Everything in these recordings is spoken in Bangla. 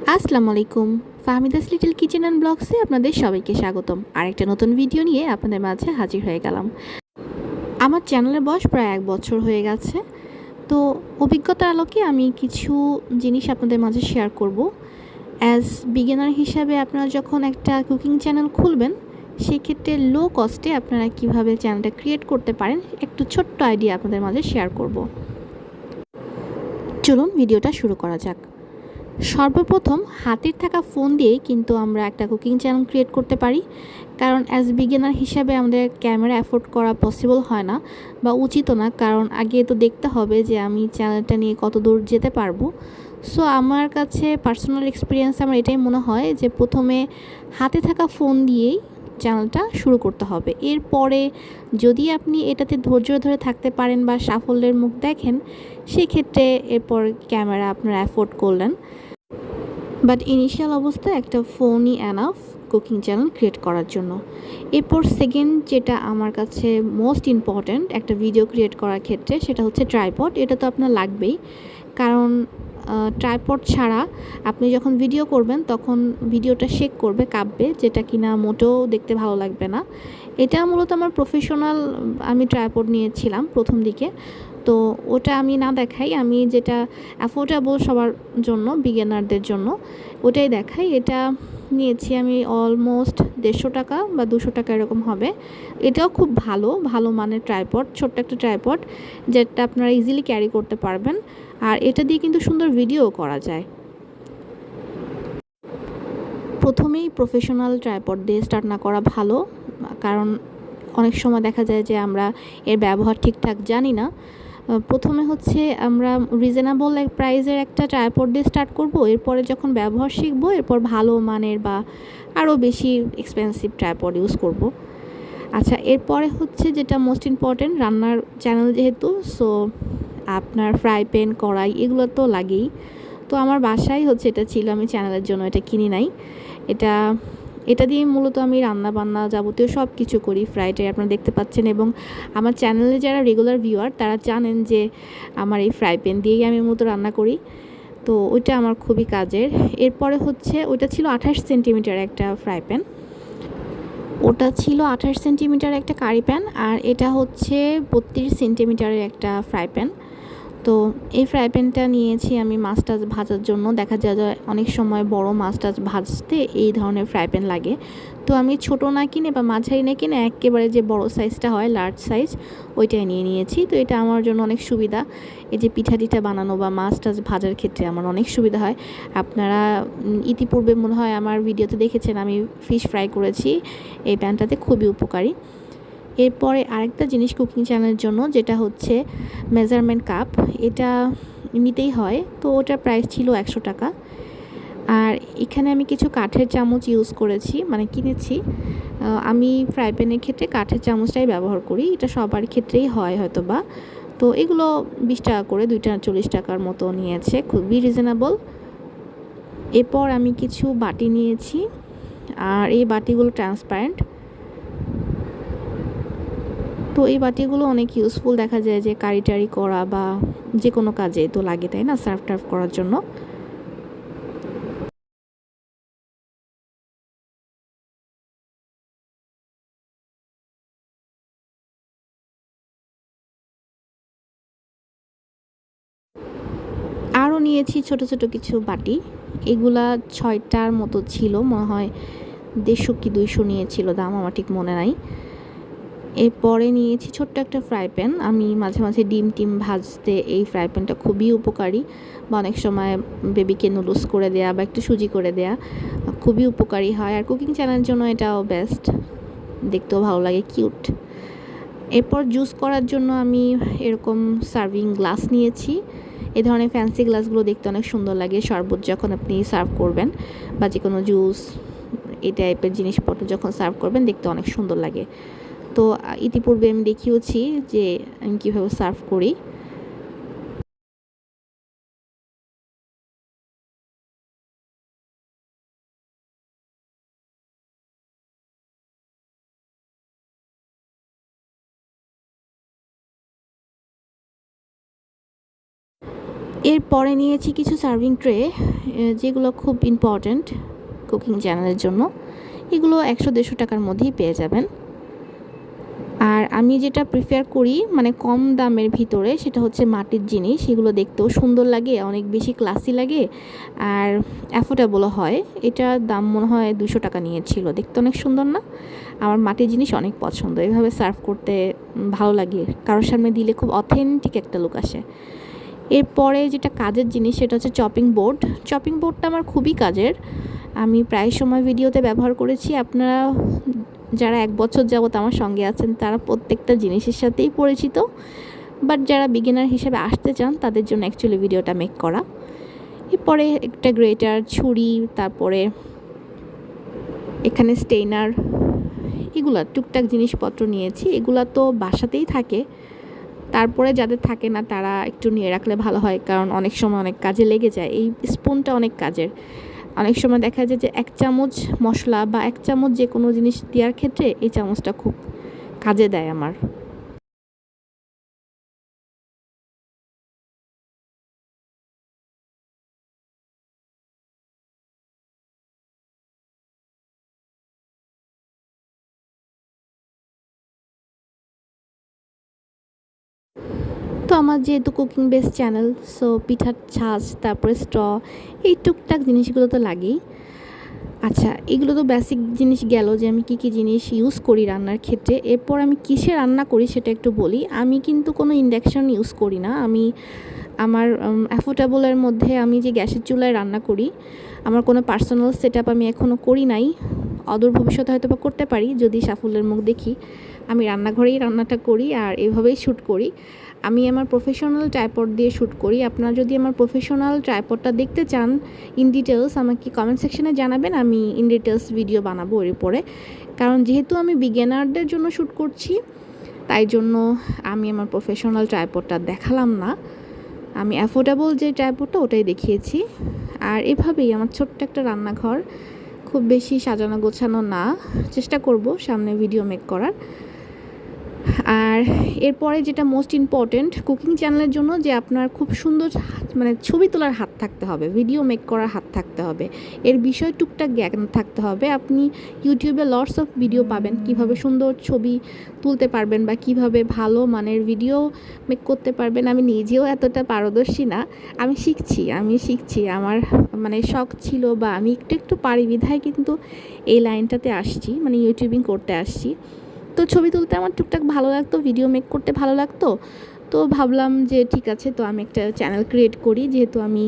আসসালামু আলাইকুম। ফাহমিদাস লিটল কিচেন অ্যান্ড ব্লগসে আপনাদের সবাইকে স্বাগতম। আরেকটা নতুন ভিডিও নিয়ে আপনাদের মাঝে হাজির হয়ে গেলাম। আমার চ্যানেলের বয়স প্রায় 1 বছর হয়ে গেছে। তো অভিজ্ঞতার আলোকে আমি কিছু জিনিস আপনাদের মাঝে শেয়ার করব। অ্যাজ বিগিনার হিসাবে আপনারা যখন একটা কুকিং চ্যানেল খুলবেন, সেক্ষেত্রে লো কস্টে আপনারা কিভাবে চ্যানেলটা ক্রিয়েট করতে পারেন, একটু ছোট্ট আইডিয়া আপনাদের মাঝে শেয়ার করব। চলুন ভিডিওটা শুরু করা যাক। সর্বপ্রথম হাতের থাকা ফোন দিয়েই কিন্তু আমরা একটা কুকিং চ্যানেল ক্রিয়েট করতে পারি, কারণ অ্যাজ বিগিনার হিসাবে আমাদের ক্যামেরা অ্যাফোর্ড করা পসিবল হয় না বা উচিতও না, কারণ আগে তো দেখতে হবে যে আমি চ্যানেলটা নিয়ে কত দূর যেতে পারবো। সো আমার কাছে পার্সোনাল এক্সপিরিয়েন্স আমার এটাই মনে হয় যে প্রথমে হাতে থাকা ফোন দিয়েই চ্যানেলটা শুরু করতে হবে। এরপরে যদি আপনি এটাতে ধৈর্য ধরে থাকতে পারেন বা সাফল্যের মুখ দেখেন, সেক্ষেত্রে এরপর ক্যামেরা আপনারা অ্যাফোর্ড করলেন। বাট ইনিশিয়াল অবস্থায় একটা ফোনই এনাফ কুকিং চ্যানেল ক্রিয়েট করার জন্য। এরপর সেকেন্ড যেটা আমার কাছে মোস্ট ইম্পর্ট্যান্ট একটা ভিডিও ক্রিয়েট করার ক্ষেত্রে, সেটা হচ্ছে ট্রাইপড। এটা তো আপনার লাগবেই, কারণ ট্রাইপড ছাড়া আপনি যখন ভিডিও করবেন তখন ভিডিওটা শেক করবে, কাঁপবে, যেটা কিনা মোটেও দেখতে ভালো লাগবে না। এটা মূলত আমার প্রফেশনাল, আমি ট্রাইপড নিয়েছিলাম প্রথম দিকে। তো ওটা আমি না দেখাই, আমি যেটা অ্যাফোর্ডেবল সবার জন্য, বিগিনারদের জন্য ওটাই দেখাই। এটা নিয়েছি আমি অলমোস্ট 150 টাকা বা 200 টাকা এরকম হবে। এটাও খুব ভালো ভালো মানের ট্রাইপড, ছোট্ট একটা ট্রাইপড যেটা আপনারা ইজিলি ক্যারি করতে পারবেন। আর এটা দিয়ে কিন্তু সুন্দর ভিডিও করা যায়। প্রথমেই প্রফেশনাল ট্রাইপড দিয়ে স্টার্ট না করা ভালো, কারণ অনেক সময় দেখা যায় যে আমরা এর ব্যবহার ঠিকঠাক জানি না। প্রথমে হচ্ছে আমরা রিজনেবল প্রাইসের একটা ট্রাইপড দিয়ে স্টার্ট করব, এরপরে যখন ব্যবহার শিখব এরপর ভালো মানের বা আরও বেশি এক্সপেন্সিভ ট্রাইপড ইউজ করব। আচ্ছা, এরপরে হচ্ছে যেটা মোস্ট ইম্পর্টেন্ট, রান্নার চ্যানেল যেহেতু, সো আপনার ফ্রাই প্যান, কড়াই এগুলো তো লাগেই। তো আমার বাসায় হচ্ছে এটা ছিল, আমি চ্যানেলের জন্য এটা কিনি নাই। এটা এটা দিয়ে মূলত আমি রান্না বান্না যাবতীয় সব কিছু করি। ফ্রাইটাই আপনারা দেখতে পাচ্ছেন, এবং আমার চ্যানেলে যারা রেগুলার ভিউয়ার তারা জানেন যে আমার এই ফ্রাই প্যান দিয়েই আমি মূলত রান্না করি। তো ওইটা আমার খুবই কাজের। এরপরে হচ্ছে ওইটা ছিল 28 সেন্টিমিটার একটা ফ্রাই প্যান, ওটা ছিল 28 সেন্টিমিটার একটা কারি প্যান, আর এটা হচ্ছে 32 সেন্টিমিটারের একটা ফ্রাই প্যান। তো এই ফ্রাই প্যানটা নিয়েছি আমি মাছ টাছ ভাজার জন্য। দেখা যায় যে অনেক সময় বড় মাছ টাছ ভাজতে এই ধরনের ফ্রাই প্যান লাগে। তো আমি ছোট না কিনে বা মাঝারি না কিনে একেবারে যে বড় সাইজটা হয়, লার্জ সাইজ, ওইটাই নিয়ে নিয়েছি। তো এটা আমার জন্য অনেক সুবিধা, এই যে পিঠা টিঠা বানানো বা মাছ টাছ ভাজার ক্ষেত্রে আমার অনেক সুবিধা হয়। আপনারা ইতিপূর্বে মনে হয় আমার ভিডিওতে দেখেছেন আমি ফিশ ফ্রাই করেছি এই প্যানটাতে, খুবই উপকারী। এরপরে আরেকটা জিনিস কুকিং চ্যানেলের জন্য, যেটা হচ্ছে মেজারমেন্ট কাপ। এটা নিতেই হয়, তো ওটার প্রাইস ছিল 100 টাকা। আর এখানে আমি কিছু কাঠের চামচ ইউজ করেছি, মানে কিনেছি। আমি ফ্রাই প্যানের ক্ষেত্রে কাঠের চামচটাই ব্যবহার করি, এটা সবার ক্ষেত্রেই হয় হয়তো বা। তো এগুলো 20 টাকা করে, 2টা 40 টাকার মতো নিয়েছে, খুবই রিজনেবল। এরপর আমি কিছু বাটি নিয়েছি, আর এই বাটিগুলো ট্রান্সপারেন্ট। তো এই বাটিগুলো অনেক ইউজফুল, দেখা যায় যে কারি টারি করা বা যে কোনো কাজে তো লাগে, তাই না, সার্ভ টার্ভ করার জন্য। আরও নিয়েছি ছোট ছোট কিছু বাটি, এগুলা 6টার মতো ছিল মনে হয়, 150 কি 200 নিয়েছিল দাম, আমার ঠিক মনে নাই। এরপরে নিয়েছি ছোট্ট একটা ফ্রাই প্যান। আমি মাঝে মাঝে ডিম টিম ভাজতে এই ফ্রাই প্যানটা খুবই উপকারী, বা অনেক সময় বেবিকে নুডলস করে দেয়া বা একটু সুজি করে দেয়া খুবই উপকারী হয়। আর কুকিং চ্যানেলের জন্য এটাও বেস্ট, দেখতেও ভালো লাগে, কিউট। এরপর জুস করার জন্য আমি এরকম সার্ভিং গ্লাস নিয়েছি। এই ধরনের ফ্যান্সি গ্লাসগুলো দেখতে অনেক সুন্দর লাগে, শরবত যখন আপনি সার্ভ করবেন বা যে কোনো জুস এই টাইপের জিনিসপত্র যখন সার্ভ করবেন দেখতে অনেক সুন্দর লাগে। তো ইতিপূর্বে আমি দেখিয়েছি যে আমি কীভাবে সার্ভ করি। এরপরে নিয়েছি কিছু সার্ভিং ট্রে, যেগুলো খুব ইম্পর্ট্যান্ট কুকিং চ্যানেলের জন্য। এগুলো 100-150 টাকার মধ্যেই পেয়ে যাবেন। আর আমি যেটা প্রিফার করি মানে কম দামের ভিতরে, সেটা হচ্ছে মাটির জিনিস। এগুলো দেখতেও সুন্দর লাগে, অনেক বেশি ক্লাসি লাগে, আর অ্যাফোর্ডেবলও হয়। এটার দাম মনে হয় 200 টাকা নিয়েছিল। দেখতে অনেক সুন্দর না? আমার মাটির জিনিস অনেক পছন্দ, এভাবে সার্ভ করতে ভালো লাগে, কারোর সামনে দিলে খুব অথেন্টিক একটা লুক আসে। এরপরে যেটা কাজের জিনিস সেটা হচ্ছে চপিং বোর্ড। চপিং বোর্ডটা আমার খুবই কাজের, আমি প্রায় সময় ভিডিওতে ব্যবহার করেছি। আপনারা যারা 1 বছর যাবত আমার সঙ্গে আছেন তারা প্রত্যেকটা জিনিসের সাথেই পরিচিত, বাট যারা বিগিনার হিসেবে আসতে চান তাদের জন্য অ্যাকচুয়ালি ভিডিওটা মেক করা। এরপরে একটা গ্রেটার, ছুরি, তারপরে এখানে স্টেইনার, এগুলা টুকটাক জিনিসপত্র নিয়েছি। এগুলা তো বাসাতেই থাকে, তারপরে যাদের থাকে না তারা একটু নিয়ে রাখলে ভালো হয়, কারণ অনেক সময় অনেক কাজে লেগে যায়। এই স্পুনটা অনেক কাজের, অনেক সময় দেখা যায় যে 1 চামচ মশলা বা 1 চামচ যে কোনো জিনিস দেওয়ার ক্ষেত্রে এই চামচটা খুব কাজে দেয় আমার। তো আমার যেহেতু কুকিং বেস চ্যানেল, সো পিঠার ছাঁচ, তারপরে স্ট্র, এই টুকটাক জিনিসগুলো তো লাগেই। আচ্ছা, এগুলো তো বেসিক জিনিস গেল যে আমি কী জিনিস ইউজ করি রান্নার ক্ষেত্রে। এরপর আমি কিসে রান্না করি সেটা একটু বলি। আমি কিন্তু কোনো ইন্ডাকশন ইউজ করি না। আমি আমার অ্যাফোর্ডেবলের মধ্যে আমি যে গ্যাসের চুলায় রান্না করি, আমার কোনো পার্সোনাল সেট আপ আমি এখনও করি নাই। অদূর ভবিষ্যতে হয়তো বা করতে পারি যদি সাফল্যের মুখ দেখি। আমি রান্নাঘরেই রান্নাটা করি আর এভাবেই শ্যুট করি। আমি আমার প্রফেশনাল ট্রাইপড দিয়ে শ্যুট করি। আপনারা যদি আমার প্রফেশনাল ট্রাইপডটা দেখতে চান ইন ডিটেলস, আমাকে কমেন্ট সেকশনে জানাবেন, আমি ইন ডিটেলস ভিডিও বানাবো এর উপরে। কারণ যেহেতু আমি বিগিনারদের জন্য শ্যুট করছি, তাই জন্য আমি আমার প্রফেশনাল ট্রাইপডটা দেখালাম না। আমি অ্যাফোর্ডেবল যে ট্রাইপডটা ওটাই দেখিয়েছি। আর এভাবেই আমার ছোট্ট একটা রান্নাঘর, খুব বেশি সাজানো গোছানো না, চেষ্টা করব সামনে ভিডিও মেক করার। আর এরপরে যেটা মোস্ট ইম্পর্ট্যান্ট কুকিং চ্যানেলের জন্য, যে আপনার খুব সুন্দর মানে ছবি তোলার হাত থাকতে হবে, ভিডিও মেক করার হাত থাকতে হবে, এর বিষয়ে টুকটাক জ্ঞান থাকতে হবে। আপনি ইউটিউবে লটস অফ ভিডিও পাবেন কিভাবে সুন্দর ছবি তুলতে পারবেন বা কিভাবে ভালো মানের ভিডিও মেক করতে পারবেন। আমি নিজেও এতটা পারদর্শী না, আমি শিখছি। আমার মানে শখ ছিল বা আমি একটু পারি বিধায় কিন্তু এই লাইনটাতে আসছি, মানে ইউটিউবিং করতে আসছি। তো ছবি তুলতে আমার টুকটাক ভালো লাগতো, ভিডিও মেক করতে ভালো লাগতো। তো ভাবলাম যে ঠিক আছে, তো আমি একটা চ্যানেল ক্রিয়েট করি, যেহেতু আমি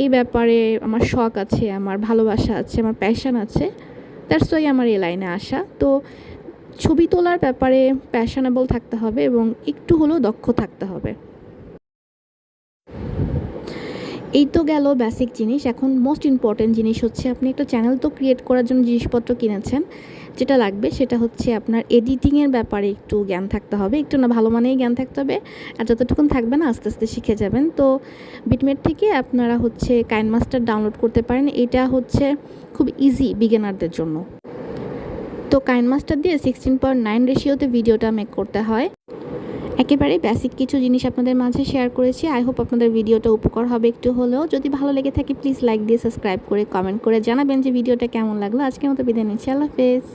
এই ব্যাপারে আমার শখ আছে, আমার ভালোবাসা আছে, আমার প্যাশন আছে, দ্যাটস ওয়াই আমার এই লাইনে আসা। তো ছবি তোলার ব্যাপারে প্যাশনেবল থাকতে হবে এবং একটু হলেও দক্ষ থাকতে হবে। এই তো গেল বেসিক জিনিস। এখন মোস্ট ইম্পর্ট্যান্ট জিনিস হচ্ছে, আপনি একটা চ্যানেল তো ক্রিয়েট করার জন্য জিনিসপত্র কিনেছেন, যেটা লাগবে সেটা হচ্ছে আপনার এডিটিংয়ের ব্যাপারে একটু জ্ঞান থাকতে হবে, একটু না ভালো মানেই জ্ঞান থাকতে হবে। আর যতটুকুন থাকবে না আস্তে আস্তে শিখে যাবেন। তো বিটমেট থেকে আপনারা হচ্ছে কাইনমাস্টার ডাউনলোড করতে পারেন, এটা হচ্ছে খুব ইজি বিগিনারদের জন্য। তো কাইনমাস্টার দিয়ে 16:9 রেশিওতে ভিডিওটা মেক করতে হয়। একেবারে বেসিক কিছু জিনিস আপনাদের মাঝে শেয়ার করেছি। আই হোপ আপনাদের ভিডিওটা উপকার হবে একটু হলেও। যদি ভালো লেগে থাকে প্লিজ লাইক দিয়ে সাবস্ক্রাইব করে কমেন্ট করে জানাবেন যে ভিডিওটা কেমন লাগলো। আজকের মতো বিদায় নিচ্ছি, আল্লাহ হাফেজ।